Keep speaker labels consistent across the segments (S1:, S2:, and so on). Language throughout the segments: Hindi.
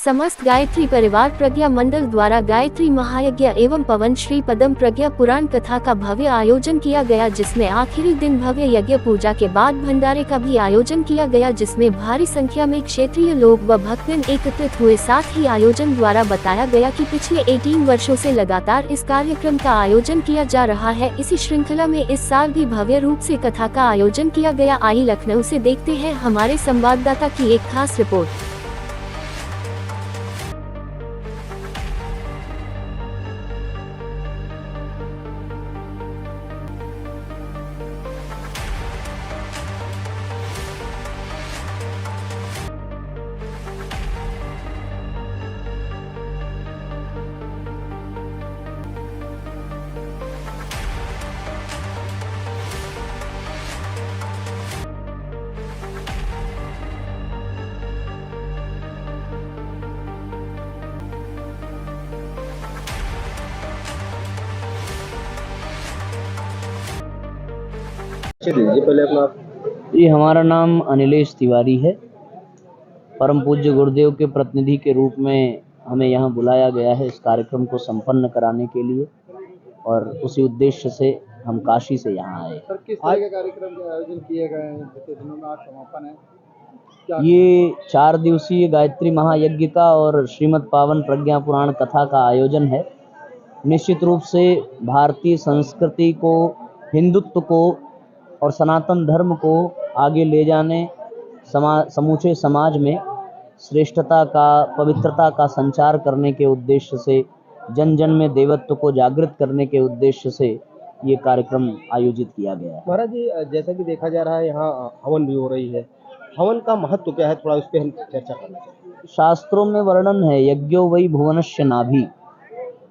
S1: समस्त गायत्री परिवार प्रज्ञा मंडल द्वारा गायत्री महायज्ञ एवं पवन श्री पद्म प्रज्ञा पुराण कथा का भव्य आयोजन किया गया, जिसमें आखिरी दिन भव्य यज्ञ पूजा के बाद भंडारे का भी आयोजन किया गया, जिसमें भारी संख्या में क्षेत्रीय लोग व भक्तजन एकत्रित हुए। साथ ही आयोजन द्वारा बताया गया कि पिछले 18 वर्षों से लगातार इस कार्यक्रम का आयोजन किया जा रहा है। इसी श्रृंखला में इस साल भी भव्य रूप से कथा का आयोजन किया गया। आई लखनऊ से देखते हैं हमारे संवाददाता की एक खास रिपोर्ट।
S2: दीजिए पहले अपना।
S3: जी, हमारा नाम अनिलेश तिवारी है। परम पूज्य गुरुदेव के प्रतिनिधि के रूप में हमें यहाँ बुलाया गया है इस कार्यक्रम को संपन्न कराने के लिए, और उसी उद्देश्य से हम काशी से यहाँ आए।
S2: सर, किस तरह के कार्यक्रम के आयोजन किए गए हैं? जितने दिनों में आज समापन है,
S3: ये 4 दिवसीय गायत्री महायज्ञ का और श्रीमद् पावन प्रज्ञा पुराण कथा का आयोजन है। निश्चित रूप से भारतीय संस्कृति को, हिंदुत्व को और सनातन धर्म को आगे ले जाने, समूचे समाज में श्रेष्ठता का, पवित्रता का संचार करने के उद्देश्य से, जन जन में देवत्व को जागृत करने के उद्देश्य से ये कार्यक्रम आयोजित किया गया है।
S2: महाराज जी, जैसा कि देखा जा रहा है यहाँ हवन भी हो रही है, हवन का महत्व क्या है, थोड़ा उस पर हम चर्चा करना चाहिए।
S3: शास्त्रों में वर्णन है, यज्ञो वै भुवनस्य नाभि,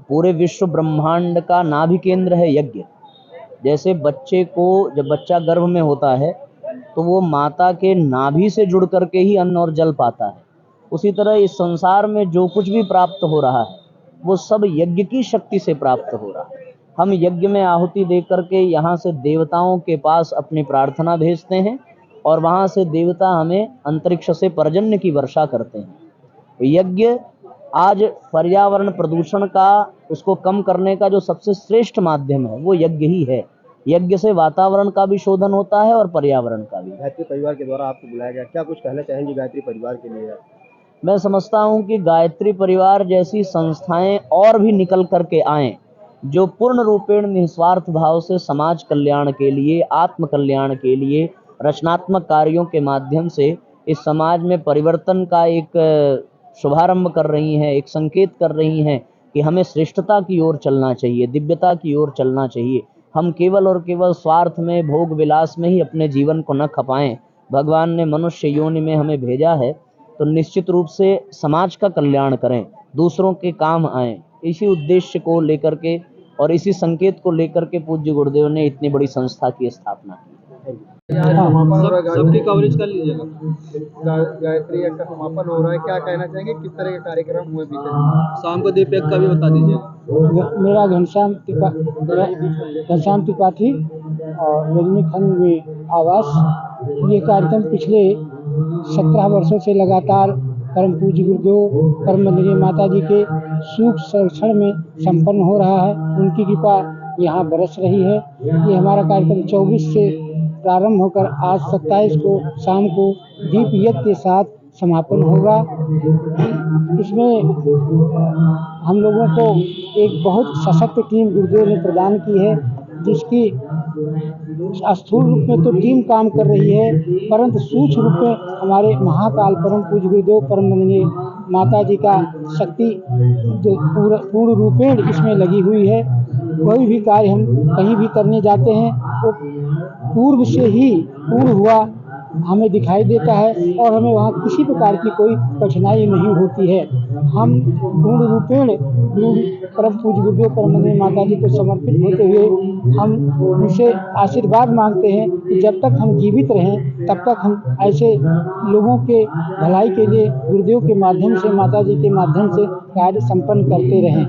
S3: पूरे विश्व ब्रह्मांड का नाभि केंद्र है यज्ञ। जैसे बच्चे को, जब बच्चा गर्भ में होता है तो वो माता के नाभि से जुड़ करके ही अन्न और जल पाता है, उसी तरह इस संसार में जो कुछ भी प्राप्त हो रहा है वो सब यज्ञ की शक्ति से प्राप्त हो रहा है। हम यज्ञ में आहुति दे करके यहाँ से देवताओं के पास अपनी प्रार्थना भेजते हैं और वहाँ से देवता हमें अंतरिक्ष से पर्जन्य की वर्षा करते हैं। यज्ञ आज पर्यावरण प्रदूषण का, उसको कम करने का जो सबसे श्रेष्ठ माध्यम है वो यज्ञ ही है। यज्ञ से वातावरण का भी शोधन होता है और पर्यावरण का भी।
S2: गायत्री परिवार के द्वारा आपको बुलाया गया, क्या कुछ कहना चाहेंगे गायत्री परिवार के लिए?
S3: मैं समझता हूँ कि गायत्री परिवार जैसी संस्थाएं और भी निकल करके आएं, जो पूर्ण रूपेण निस्वार्थ भाव से समाज कल्याण के लिए, आत्म कल्याण के लिए, रचनात्मक कार्यों के माध्यम से इस समाज में परिवर्तन का एक शुभारंभ कर रही हैं, एक संकेत कर रही हैं कि हमें श्रेष्ठता की ओर चलना चाहिए, दिव्यता की ओर चलना चाहिए। हम केवल और केवल स्वार्थ में, भोग विलास में ही अपने जीवन को न खपाएं। भगवान ने मनुष्य योनि में हमें भेजा है तो निश्चित रूप से समाज का कल्याण करें, दूसरों के काम आएं। इसी उद्देश्य को लेकर के और इसी संकेत को लेकर के पूज्य गुरुदेव ने इतनी बड़ी संस्था की स्थापना की।
S2: सबकी कवरेज कर लीजिएगा। गायत्री यज्ञ का समापन हो रहा है, क्या कहना चाहेंगे, किस तरह के कार्यक्रम हुए बीते? शाम को दीप यज्ञ का भी बता दीजिएगा।
S4: मेरा घनश्याम त्रिपाठी और रजनीखंड में आवास। ये कार्यक्रम पिछले 17 वर्षों से लगातार परम पूज्य गुरुदेव परम वंदनीय माता जी के सुख संरक्षण में संपन्न हो रहा है। उनकी कृपा यहाँ बरस रही है। ये हमारा कार्यक्रम 24 से प्रारंभ होकर आज 27 को शाम को दीप यज्ञ के साथ समापन होगा। इसमें हम लोगों को एक बहुत सशक्त टीम गुरुदेव ने प्रदान की है, जिसकी स्थूल रूप में तो टीम काम कर रही है, परंतु सूक्ष्म रूप में हमारे महाकाल परम पूज्य गुरुदेव परम वंदनीय माता जी का शक्ति जो पूर्ण रूपेण इसमें लगी हुई है। कोई भी कार्य हम कहीं भी करने जाते हैं वो पूर्व से ही पूर्ण हुआ हमें दिखाई देता है और हमें वहाँ किसी प्रकार की कोई कठिनाई नहीं होती है। हम पूर्ण रूपेण परम पूज्य गुरुदेव परम वंदनीय माता जी को समर्पित होते हुए हम उनसे आशीर्वाद मांगते हैं कि जब तक हम जीवित रहें तब तक हम ऐसे लोगों के भलाई के लिए गुरुदेव के माध्यम से, माता जी के माध्यम से कार्य संपन्न करते रहें।